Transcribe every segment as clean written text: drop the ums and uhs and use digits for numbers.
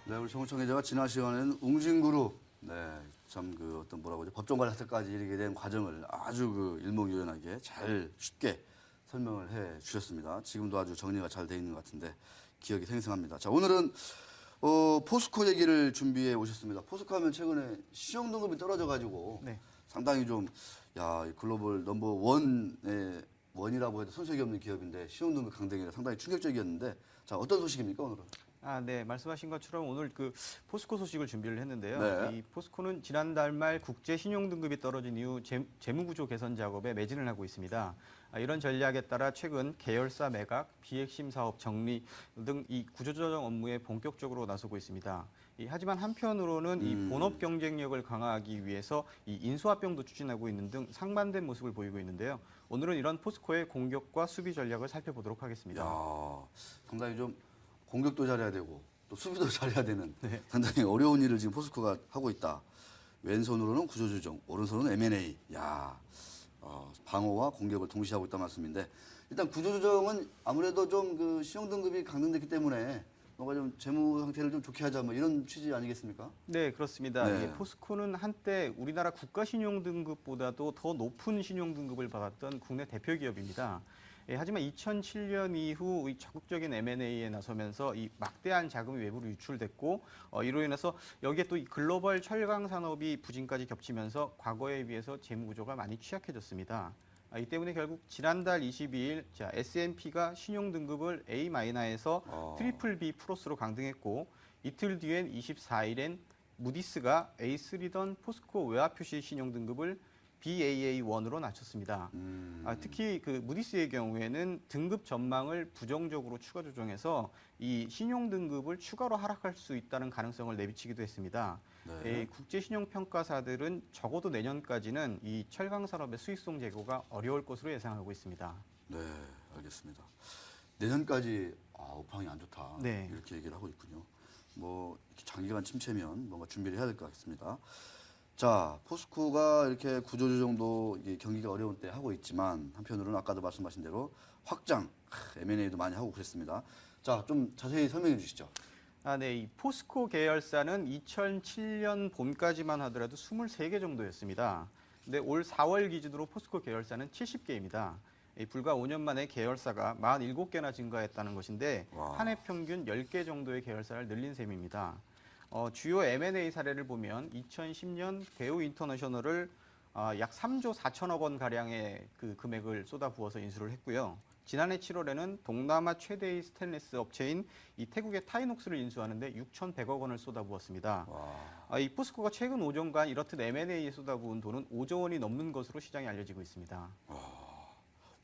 네, 우리 정우청 기자가 지난 시간에는 웅진그룹, 네, 참 그 어떤 뭐라고 하죠, 법정관 사태까지 이르게 된 과정을 아주 그 일목요연하게 잘 쉽게 설명을 해 주셨습니다. 지금도 아주 정리가 잘 돼 있는 것 같은데 기억이 생생합니다. 자, 오늘은 포스코 얘기를 준비해 오셨습니다. 포스코 하면 최근에 신용 등급이 떨어져가지고 네. 상당히 좀, 야, 이 글로벌 넘버 원의 원이라고 해도 손색이 없는 기업인데 신용 등급 강등이라 상당히 충격적이었는데, 자, 어떤 소식입니까 오늘은? 네. 말씀하신 것처럼 오늘 그 포스코 소식을 준비를 했는데요. 네. 이 포스코는 지난달 말 국제 신용 등급이 떨어진 이후 재무구조 개선 작업에 매진을 하고 있습니다. 이런 전략에 따라 최근 계열사 매각, 비핵심 사업 정리 등 이 구조조정 업무에 본격적으로 나서고 있습니다. 하지만 한편으로는 이 본업 경쟁력을 강화하기 위해서 이 인수합병도 추진하고 있는 등 상반된 모습을 보이고 있는데요. 오늘은 이런 포스코의 공격과 수비 전략을 살펴보도록 하겠습니다. 야, 상당히 좀 공격도 잘해야 되고 또 수비도 잘해야 되는 네. 상당히 어려운 일을 지금 포스코가 하고 있다. 왼손으로는 구조조정, 오른손은 M&A. 야, 방어와 공격을 동시에 하고 있다는 말씀인데, 일단 구조조정은 아무래도 좀 그 신용 등급이 강등됐기 때문에 뭔가 좀 재무 상태를 좀 좋게 하자 뭐 이런 취지 아니겠습니까? 네, 그렇습니다. 네. 이 포스코는 한때 우리나라 국가 신용 등급보다도 더 높은 신용 등급을 받았던 국내 대표 기업입니다. 하지만 2007년 이후 이 적극적인 M&A에 나서면서 이 막대한 자금이 외부로 유출됐고 이로 인해서 여기에 또 이 글로벌 철강 산업이 부진까지 겹치면서 과거에 비해서 재무 구조가 많이 취약해졌습니다. 이 때문에 결국 지난달 22일 S&P가 신용 등급을 A-에서 트리플 B 플러스로 강등했고 이틀 뒤엔 24일엔 무디스가 A3던 포스코 외화 표시 신용 등급을 BAA1으로 낮췄습니다. 특히 그 무디스의 경우에는 등급 전망을 부정적으로 추가 조정해서 이 신용 등급을 추가로 하락할 수 있다는 가능성을 내비치기도 했습니다. 네. 국제 신용 평가사들은 적어도 내년까지는 이 철강 산업의 수익성 제고가 어려울 것으로 예상하고 있습니다. 네, 알겠습니다. 내년까지 업황이 안 좋다. 네. 이렇게 얘기를 하고 있군요. 뭐 이렇게 장기간 침체면 뭔가 준비를 해야 될 것 같습니다. 자, 포스코가 이렇게 구조조정도 경기가 어려운 때 하고 있지만 한편으로는 아까도 말씀하신 대로 확장, M&A도 많이 하고 그랬습니다. 자, 좀 자세히 설명해 주시죠. 네. 이 포스코 계열사는 2007년 봄까지만 하더라도 23개 정도였습니다. 근데 올 4월 기준으로 포스코 계열사는 70개입니다. 불과 5년 만에 계열사가 47개나 증가했다는 것인데 한 해 평균 10개 정도의 계열사를 늘린 셈입니다. 주요 M&A 사례를 보면 2010년 대우 인터내셔널을 약 3조 4천억 원 가량의 그 금액을 쏟아부어서 인수를 했고요. 지난해 7월에는 동남아 최대의 스테인리스 업체인 이 태국의 타이녹스를 인수하는데 6,100억 원을 쏟아부었습니다. 이 포스코가 최근 5년간 이렇듯 M&A에 쏟아부은 돈은 5조 원이 넘는 것으로 시장에 알려지고 있습니다.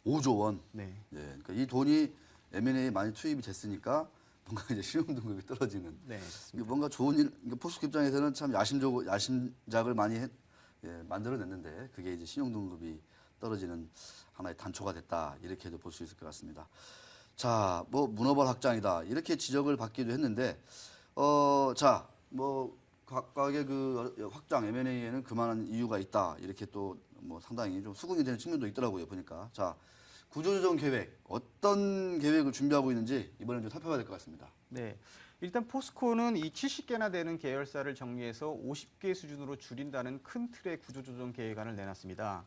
5조 원. 네. 예, 그러니까 이 돈이 M&A에 많이 투입이 됐으니까 뭔가 이제 신용 등급이 떨어지는. 네. 이게 뭔가 좋은 일, 그러니까 포스코 입장에서는 참 야심작을 많이 만들어냈는데 그게 이제 신용 등급이 떨어지는 하나의 단초가 됐다, 이렇게도 볼 수 있을 것 같습니다. 자, 뭐 문어발 확장이다 이렇게 지적을 받기도 했는데, 자, 뭐 각각의 그 확장 M&A에는 그만한 이유가 있다, 이렇게 또 뭐 상당히 좀 수긍이 되는 측면도 있더라고요 보니까. 자, 구조조정 계획, 어떤 계획을 준비하고 있는지 이번에 좀 살펴봐야 될 것 같습니다. 네. 일단 포스코는 이 70개나 되는 계열사를 정리해서 50개 수준으로 줄인다는 큰 틀의 구조조정 계획안을 내놨습니다.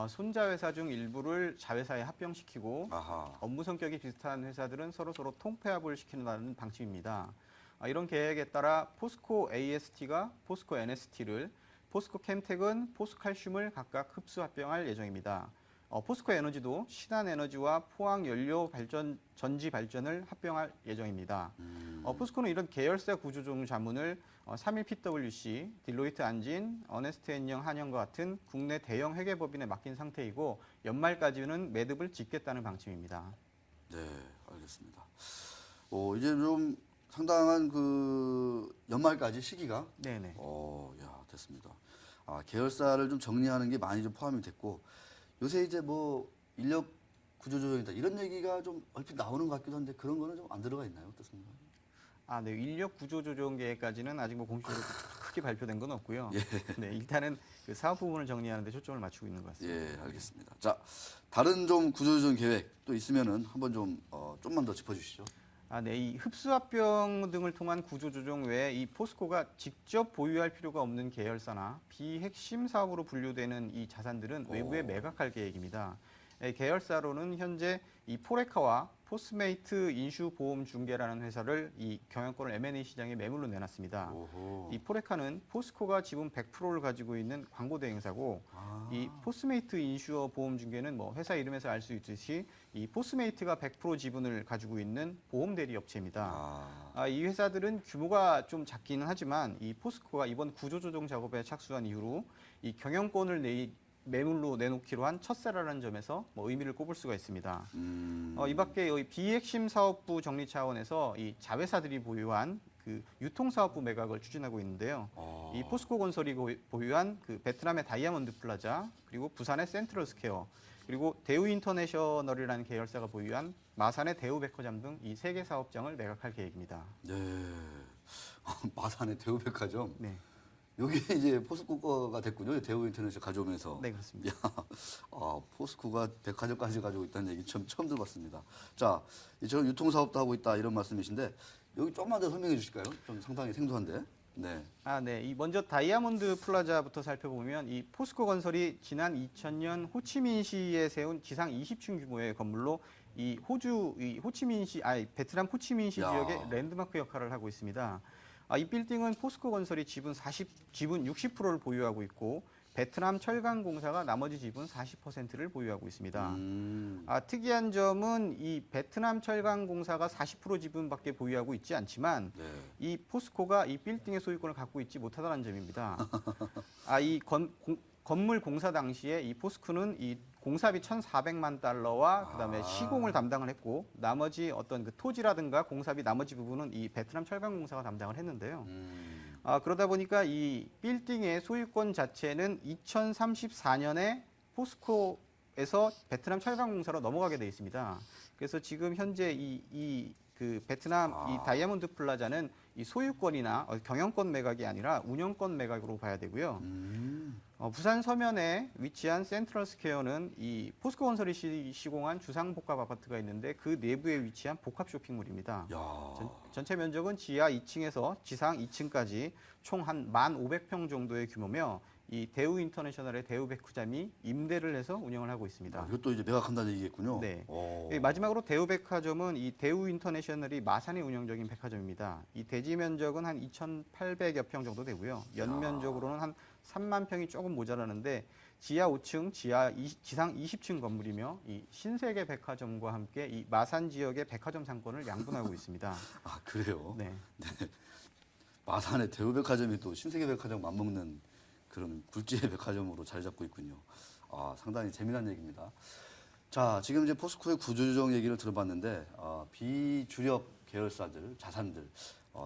손자 회사 중 일부를 자회사에 합병시키고 업무 성격이 비슷한 회사들은 서로 통폐합을 시키는 방침입니다. 이런 계획에 따라 포스코 AST가 포스코 NST를, 포스코 캠텍은 포스칼슘을 각각 흡수 합병할 예정입니다. 포스코 에너지도 신한에너지와 포항연료 전지 발전을 합병할 예정입니다. 포스코는 이런 계열사 구조조정 자문을 31PwC, 딜로이트 안진, 어네스트 앤영 한영과 같은 국내 대형 회계법인에 맡긴 상태이고 연말까지는 매듭을 짓겠다는 방침입니다. 네, 알겠습니다. 이제 좀 상당한 그 연말까지 시기가 네네. 됐습니다. 계열사를 좀 정리하는 게 많이 좀 포함이 됐고, 요새 이제 뭐 인력 구조조정이다 이런 얘기가 좀 얼핏 나오는 것 같기도 한데 그런 거는 좀 안 들어가 있나요? 어떻습니까? 네. 인력 구조조정 계획까지는 아직 뭐 공식적으로 크게 발표된 건 없고요. 예. 네. 일단은 그 사업 부분을 정리하는 데 초점을 맞추고 있는 것 같습니다. 예, 알겠습니다. 자, 다른 좀 구조조정 계획 또 있으면은 한번 좀 좀만 더 짚어주시죠. 네, 이 흡수합병 등을 통한 구조조정 외에 이 포스코가 직접 보유할 필요가 없는 계열사나 비핵심 사업으로 분류되는 이 자산들은 외부에 매각할 계획입니다. 계열사로는 현재 이 포레카와 포스메이트 인슈보험중개라는 회사를 이 경영권을 M&A 시장에 매물로 내놨습니다. 오호. 이 포레카는 포스코가 지분 100%를 가지고 있는 광고 대행사고, 아. 이 포스메이트 인슈어 보험중개는 뭐 회사 이름에서 알 수 있듯이 이 포스메이트가 100% 지분을 가지고 있는 보험 대리 업체입니다. 이 회사들은 규모가 좀 작기는 하지만 이 포스코가 이번 구조조정 작업에 착수한 이후로 이 경영권을 매물로 내놓기로 한 첫세라는 점에서 뭐 의미를 꼽을 수가 있습니다. 이 밖에 이 비핵심 사업부 정리 차원에서 이 자회사들이 보유한 그 유통사업부 매각을 추진하고 있는데요. 이 포스코 건설이 보유한 그 베트남의 다이아몬드 플라자, 그리고 부산의 센트럴 스퀘어, 그리고 대우 인터내셔널이라는 계열사가 보유한 마산의 대우 백화점 등 이 세 개 사업장을 매각할 계획입니다. 네. 마산의 대우백화점. 네, 여기 이제 포스코 거가 됐군요. 대우 인터넷을 가져오면서. 네 그렇습니다. 포스코가 백화점까지 가지고 있다는 얘기 처음 들어봤습니다. 자, 이처럼 유통사업도 하고 있다 이런 말씀이신데 여기 조금만 더 설명해 주실까요? 좀 상당히 생소한데. 네. 네. 이 먼저 다이아몬드 플라자부터 살펴보면 이 포스코 건설이 지난 2000년 호치민시에 세운 지상 20층 규모의 건물로 이 베트남 호치민시 야. 지역의 랜드마크 역할을 하고 있습니다. 이 빌딩은 포스코 건설이 지분 60%를 보유하고 있고 베트남 철강공사가 나머지 지분 40%를 보유하고 있습니다. 특이한 점은 이 베트남 철강공사가 40% 지분밖에 보유하고 있지 않지만 네. 이 포스코가 이 빌딩의 소유권을 갖고 있지 못하다는 점입니다. 이 건물 공사 당시에 이 포스코는 이 공사비 1,400만 달러와 그다음에 시공을 담당을 했고 나머지 어떤 그 토지라든가 공사비 나머지 부분은 이 베트남 철강공사가 담당을 했는데요. 그러다 보니까 이 빌딩의 소유권 자체는 2034년에 포스코에서 베트남 철강공사로 넘어가게 돼 있습니다. 그래서 지금 현재 그 베트남 이 다이아몬드 플라자는 이 소유권이나 경영권 매각이 아니라 운영권 매각으로 봐야 되고요. 부산 서면에 위치한 센트럴 스퀘어는 이 포스코 건설이 시공한 주상복합 아파트가 있는데 그 내부에 위치한 복합 쇼핑몰입니다. 전체 면적은 지하 2층에서 지상 2층까지 총 한 1,500평 정도의 규모며 이 대우 인터내셔널의 대우 백화점이 임대를 해서 운영을 하고 있습니다. 이것도 이제 매각한다는 얘기겠군요. 네. 마지막으로 대우 백화점은 이 대우 인터내셔널이 마산에 운영 중인 백화점입니다. 이 대지 면적은 한 2,800여 평 정도 되고요. 연면적으로는 한 3만 평이 조금 모자라는데 지하 5층, 지상 20층 건물이며 이 신세계 백화점과 함께 이 마산 지역의 백화점 상권을 양분하고 있습니다. 그래요? 네. 마산의 대우백화점이 또 신세계백화점 맞먹는 그런 굴지의 백화점으로 자리 잡고 있군요. 상당히 재미난 얘기입니다. 자, 지금 이제 포스코의 구조조정 얘기를 들어봤는데 비주력 계열사들, 자산들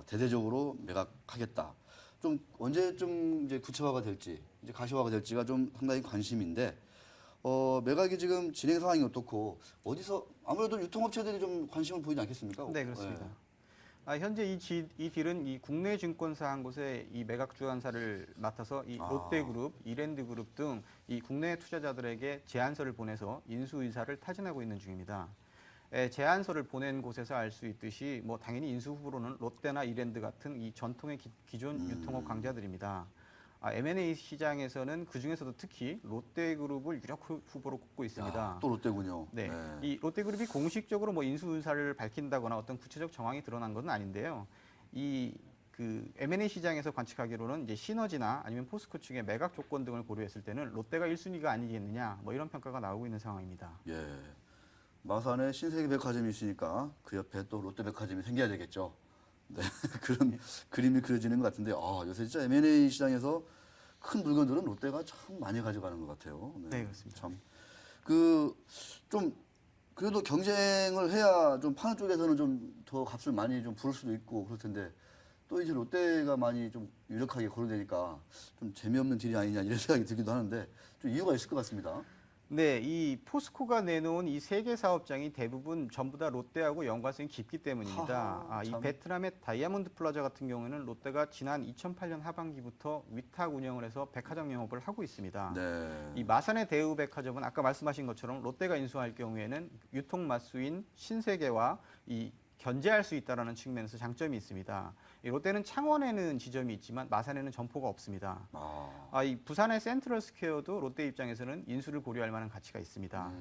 대대적으로 매각하겠다. 좀 언제쯤 이제 구체화가 될지, 이제 가시화가 될지가 좀 상당히 관심인데 매각이 지금 진행 상황이 어떻고 어디서 아무래도 유통업체들이 좀 관심을 보이지 않겠습니까? 네, 그렇습니다. 현재 이 딜은 이 국내 증권사 한 곳에 이 매각 주관사를 맡아서 이 롯데그룹, 이랜드그룹 등 이 국내 투자자들에게 제안서를 보내서 인수 의사를 타진하고 있는 중입니다. 제안서를 보낸 곳에서 알 수 있듯이 뭐 당연히 인수 후보로는 롯데나 이랜드 같은 이 전통의 기존 유통업 강자들입니다. M&A 시장에서는 그 중에서도 특히 롯데그룹을 유력 후보로 꼽고 있습니다. 또 롯데군요. 네. 이 롯데그룹이 공식적으로 뭐 인수 의사를 밝힌다거나 어떤 구체적 정황이 드러난 것은 아닌데요. 그 M&A 시장에서 관측하기로는 이제 시너지나 아니면 포스코 측의 매각 조건 등을 고려했을 때는 롯데가 1순위가 아니겠느냐 뭐 이런 평가가 나오고 있는 상황입니다. 마산에 신세계백화점이 있으니까 그 옆에 또 롯데백화점이 생겨야 되겠죠. 네, 그런 그림이 그려지는 것 같은데 요새 진짜 M&A 시장에서 큰 물건들은 롯데가 참 많이 가져가는 것 같아요. 네, 그렇습니다. 참 좀 그래도 경쟁을 해야 좀 파는 쪽에서는 좀 더 값을 많이 좀 부를 수도 있고 그럴 텐데 또 이제 롯데가 많이 좀 유력하게 거론되니까 좀 재미없는 딜이 아니냐 이런 생각이 들기도 하는데 좀 이유가 있을 것 같습니다. 네, 이 포스코가 내놓은 이 세 개 사업장이 대부분 전부 다 롯데하고 연관성이 깊기 때문입니다. 이 베트남의 다이아몬드 플라자 같은 경우에는 롯데가 지난 2008년 하반기부터 위탁 운영을 해서 백화점 영업을 하고 있습니다. 이 마산의 대우 백화점은 아까 말씀하신 것처럼 롯데가 인수할 경우에는 유통 맞수인 신세계와 이 견제할 수 있다라는 측면에서 장점이 있습니다. 이 롯데는 창원에는 지점이 있지만 마산에는 점포가 없습니다. 이 부산의 센트럴 스퀘어도 롯데 입장에서는 인수를 고려할 만한 가치가 있습니다.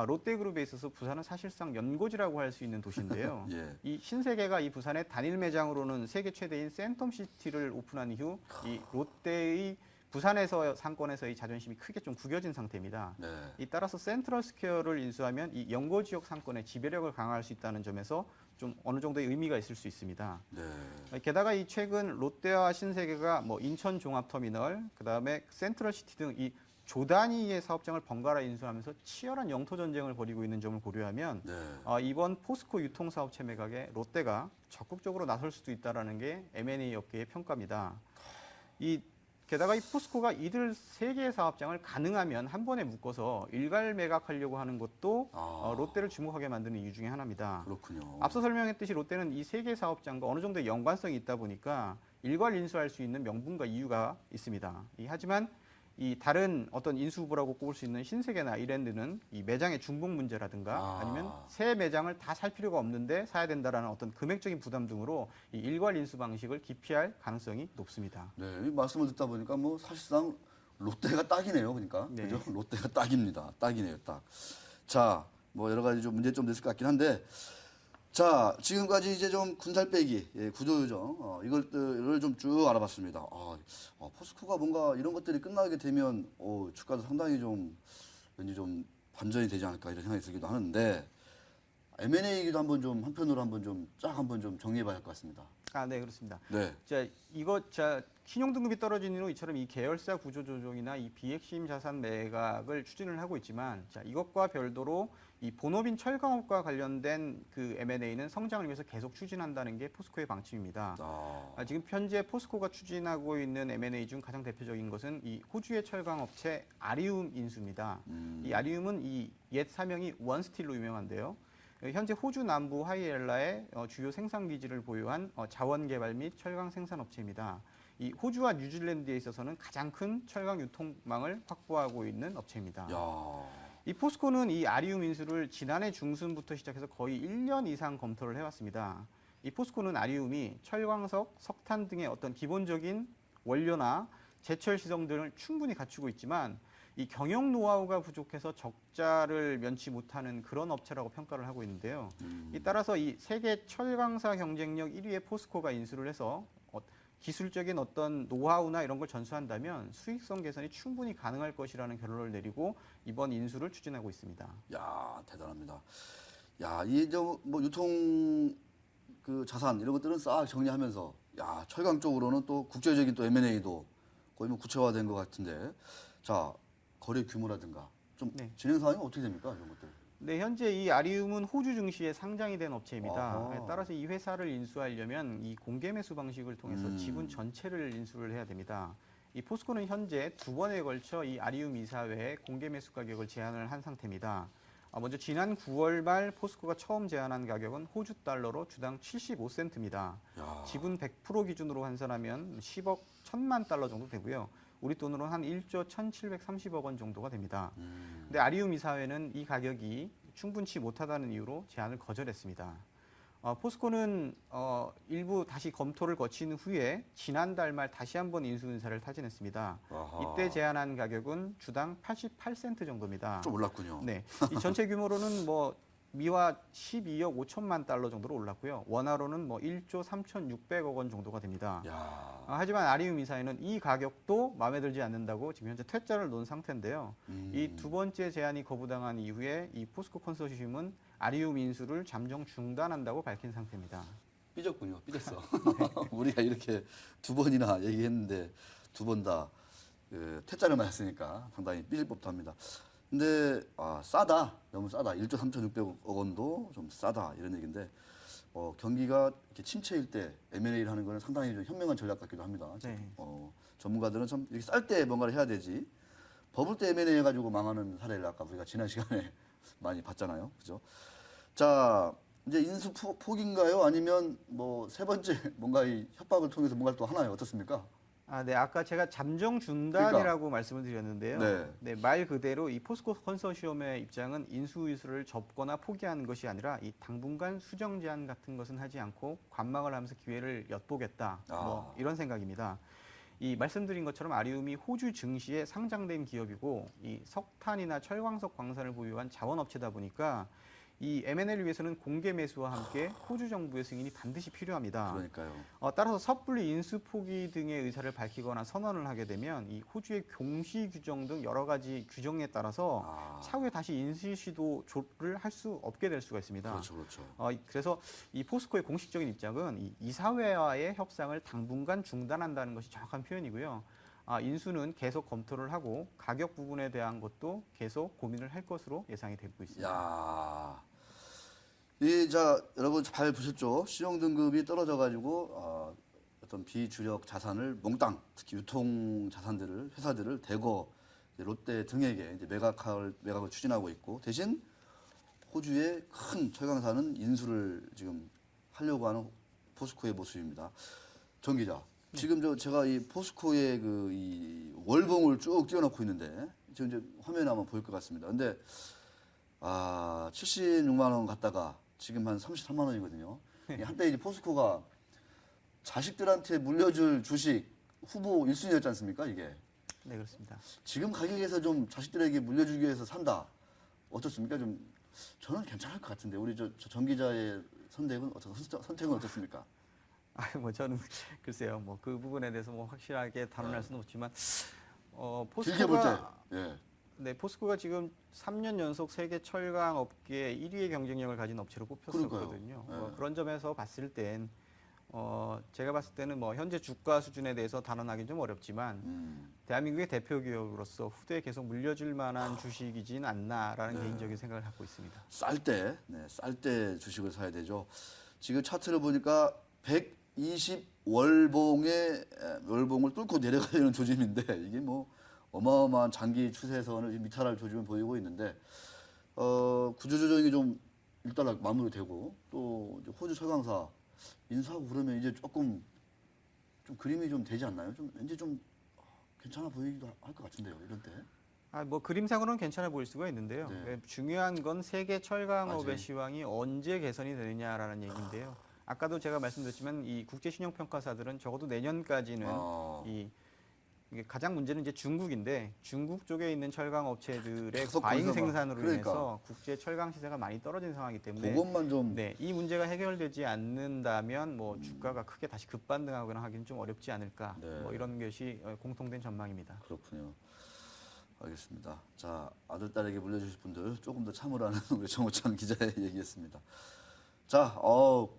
롯데그룹에 있어서 부산은 사실상 연고지라고 할 수 있는 도시인데요. 예. 이 신세계가 이 부산의 단일 매장으로는 세계 최대인 센텀시티를 오픈한 이후 이 롯데의 부산에서 상권에서의 자존심이 크게 좀 구겨진 상태입니다. 네. 이 따라서 센트럴 스퀘어를 인수하면 이 연고 지역 상권의 지배력을 강화할 수 있다는 점에서 좀 어느 정도의 의미가 있을 수 있습니다. 네. 게다가 이 최근 롯데와 신세계가 뭐 인천 종합터미널, 그다음에 센트럴 시티 등 이 조단위의 사업장을 번갈아 인수하면서 치열한 영토 전쟁을 벌이고 있는 점을 고려하면 네. 이번 포스코 유통사업체 매각에 롯데가 적극적으로 나설 수도 있다라는 게 M&A 업계의 평가입니다. 게다가 이 포스코가 이들 세 개의 사업장을 가능하면 한 번에 묶어서 일괄 매각하려고 하는 것도 롯데를 주목하게 만드는 이유 중에 하나입니다. 그렇군요. 앞서 설명했듯이 롯데는 이 세 개 사업장과 어느 정도의 연관성이 있다 보니까 일괄 인수할 수 있는 명분과 이유가 있습니다. 하지만 이 다른 어떤 인수 후보라고 꼽을 수 있는 신세계나 아일랜드는 이 매장의 중복 문제라든가 아니면 새 매장을 다 살 필요가 없는데 사야 된다라는 어떤 금액적인 부담 등으로 이 일괄 인수 방식을 기피할 가능성이 높습니다. 네, 이 말씀을 듣다 보니까 뭐 사실상 롯데가 딱이네요. 그러니까 네. 그죠? 롯데가 딱입니다. 딱이네요, 딱. 자, 뭐 여러 가지 좀 문제점 있을 것 같긴 한데, 자, 지금까지 이제 좀 군살 빼기, 구조조정 이것들을 좀 쭉 알아봤습니다. 포스코가 뭔가 이런 것들이 끝나게 되면 주가도 상당히 좀 왠지 좀 반전이 되지 않을까 이런 생각이 들기도 하는데. M&A기도 한번 좀 한편으로 한번 좀 쫙 한번 좀 정리해봐야 할 것 같습니다. 네, 그렇습니다. 네. 신용 등급이 떨어진 이후 이처럼 이 계열사 구조 조정이나 이 비핵심 자산 매각을 추진을 하고 있지만, 이것과 별도로 이 본업인 철강업과 관련된 그 M&A는 성장을 위해서 계속 추진한다는 게 포스코의 방침입니다. 지금 현재 포스코가 추진하고 있는 M&A 중 가장 대표적인 것은 이 호주의 철강업체 아리움 인수입니다. 이 아리움은 이 옛 사명이 원스틸로 유명한데요. 현재 호주 남부 하이엘라의 주요 생산 기지를 보유한 자원 개발 및 철강 생산 업체입니다. 이 호주와 뉴질랜드에 있어서는 가장 큰 철강 유통망을 확보하고 있는 업체입니다. 이 포스코는 이 아리움 인수를 지난해 중순부터 시작해서 거의 1년 이상 검토를 해왔습니다. 이 포스코는 아리움이 철광석, 석탄 등의 어떤 기본적인 원료나 제철 시설 등을 충분히 갖추고 있지만 이 경영 노하우가 부족해서 적자를 면치 못하는 그런 업체라고 평가를 하고 있는데요. 따라서 이 세계 철강사 경쟁력 1위의 포스코가 인수를 해서 기술적인 어떤 노하우나 이런 걸 전수한다면 수익성 개선이 충분히 가능할 것이라는 결론을 내리고 이번 인수를 추진하고 있습니다. 야, 대단합니다. 야, 뭐 유통 그 자산 이런 것들은 싹 정리하면서 철강 쪽으로는 또 국제적인 또 M&A도 거의 뭐 구체화된 것 같은데, 자, 거래 규모라든가 좀 진행 사항이 어떻게 됩니까? 이런 것들. 네, 현재 이 아리움은 호주 증시에 상장이 된 업체입니다. 따라서 이 회사를 인수하려면 이 공개 매수 방식을 통해서 지분 전체를 인수를 해야 됩니다. 이 포스코는 현재 두 번에 걸쳐 이 아리움 이사회에 공개 매수 가격을 제안을 한 상태입니다. 먼저 지난 9월 말 포스코가 처음 제안한 가격은 호주 달러로 주당 75센트입니다. 지분 100% 기준으로 환산하면 10억 1천만 달러 정도 되고요. 우리 돈으로 한 1조 1,730억 원 정도가 됩니다. 근데 아리움 이사회는 이 가격이 충분치 못하다는 이유로 제안을 거절했습니다. 포스코는 일부 다시 검토를 거친 후에 지난달 말 다시 한번 인수 의사를 타진했습니다. 이때 제안한 가격은 주당 88센트 정도입니다. 좀 올랐군요. 네, 이 전체 규모로는 뭐 미화 12억 5천만 달러 정도로 올랐고요. 원화로는 뭐 1조 3,600억 원 정도가 됩니다. 하지만 아리움 이사회는 이 가격도 마음에 들지 않는다고 지금 현재 퇴짜를 놓은 상태인데요. 이 두 번째 제안이 거부당한 이후에 이 포스코 컨소시엄은 아리움 인수를 잠정 중단한다고 밝힌 상태입니다. 삐졌군요. 삐졌어. 우리가 이렇게 두 번이나 얘기했는데 두 번 다 퇴짜를 맞았으니까 상당히 삐질 법도 합니다. 근데 싸다. 너무 싸다. 1조 3,600억 원도 좀 싸다. 이런 얘기인데 경기가 이렇게 침체일 때 M&A를 하는 거는 상당히 좀 현명한 전략 같기도 합니다. 네. 전문가들은 참 이렇게 쌀 때 뭔가를 해야 되지. 버블 때 M&A 해가지고 망하는 사례를 아까 우리가 지난 시간에 많이 봤잖아요. 그죠? 자, 이제 인수 포기인가요? 아니면 뭐 세 번째 뭔가 이 협박을 통해서 뭔가를 또 하나요? 어떻습니까? 네, 아까 제가 잠정 중단이라고 말씀을 드렸는데요. 네. 네, 말 그대로 이 포스코 컨소시엄의 입장은 인수위수를 접거나 포기하는 것이 아니라 이 당분간 수정 제한 같은 것은 하지 않고 관망을 하면서 기회를 엿보겠다. 뭐 이런 생각입니다. 이 말씀드린 것처럼 아리움이 호주 증시에 상장된 기업이고 이 석탄이나 철광석 광산을 보유한 자원업체다 보니까 이 M&A를 위해서는 공개 매수와 함께 호주 정부의 승인이 반드시 필요합니다. 그러니까요. 따라서 섭분리 인수 포기 등의 의사를 밝히거나 선언을 하게 되면 이 호주의 공시 규정 등 여러 가지 규정에 따라서 차후에 다시 인수 시도를 할 수 없게 될 수가 있습니다. 그렇죠, 그렇죠. 그래서 이 포스코의 공식적인 입장은 이 이사회와의 협상을 당분간 중단한다는 것이 정확한 표현이고요. 인수는 계속 검토를 하고 가격 부분에 대한 것도 계속 고민을 할 것으로 예상이 되고 있습니다. 야, 여러분 잘 보셨죠? 신용 등급이 떨어져가지고 어떤 비주력 자산을 몽땅, 특히 유통 자산들을 회사들을 대거 롯데 등에게 이제 매각을 추진하고 있고 대신 호주의 큰 철강사는 인수를 지금 하려고 하는 포스코의 모습입니다. 정 기자, 지금 제가 이 포스코의 이 월봉을 쭉 띄워놓고 있는데 지금 이제 화면에 한번 보일 것 같습니다. 근데 76만 원 갔다가 지금 한 33만 원이거든요. 한때 이제 포스코가 자식들한테 물려줄 주식 후보 1순위였지 않습니까, 이게? 네, 그렇습니다. 지금 가격에서 좀 자식들에게 물려주기 위해서 산다. 어떻습니까? 저는 괜찮을 것 같은데 우리 정 기자의 선택은 어떻습니까? 저는 글쎄요, 뭐 그 부분에 대해서 뭐 확실하게 단언할 수는 없지만 길게 볼 때, 포스코가 예. 네, 포스코가 지금 3년 연속 세계 철강 업계 1위의 경쟁력을 가진 업체로 꼽혔었거든요. 그러니까요. 그런 점에서 봤을 땐 제가 봤을 때는 뭐 현재 주가 수준에 대해서 단언하기는 좀 어렵지만 대한민국의 대표 기업으로서 후대에 계속 물려줄 만한 주식이진 않나라는 개인적인 생각을 갖고 있습니다. 쌀 때 주식을 사야 되죠. 지금 차트를 보니까 120 월봉을 뚫고 내려가려는 조짐인데 이게 뭐 어마어마한 장기 추세선을 미탈할 조짐을 보이고 있는데 구조조정이 좀 일단 마무리되고 또 이제 호주 철강사 인수하고 그러면 이제 조금 좀 그림이 좀 되지 않나요? 좀 왠지 좀 괜찮아 보이기도 할 것 같은데요, 이런 때. 뭐 그림상으로는 괜찮아 보일 수가 있는데요. 네. 중요한 건 세계 철강업의 아직. 시황이 언제 개선이 되느냐라는 얘기인데요. 아까도 제가 말씀드렸지만 이 국제 신용평가사들은 적어도 내년까지는 이게 가장 문제는 이제 중국인데 중국 쪽에 있는 철강 업체들의 계속 과잉 건설만. 생산으로 그러니까. 인해서 국제 철강 시세가 많이 떨어진 상황이기 때문에 그것만 좀 네, 이 문제가 해결되지 않는다면 뭐 주가가 크게 다시 급반등하거나 하기는 좀 어렵지 않을까. 네. 뭐 이런 것이 공통된 전망입니다. 그렇군요. 알겠습니다. 자, 아들, 딸에게 물려주실 분들 조금 더 참으라는 우리 정호찬 기자의 얘기였습니다. 자,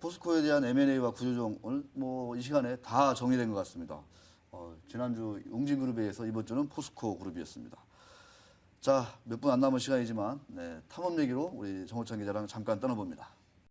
포스코에 대한 M&A와 구조조정 오늘 뭐 이 시간에 다 정리된 것 같습니다. 지난주 웅진그룹에 의해서 이번 주는 포스코 그룹이었습니다. 자, 몇 분 안 남은 시간이지만 탐험 얘기로 우리 정호찬 기자랑 잠깐 떠나봅니다.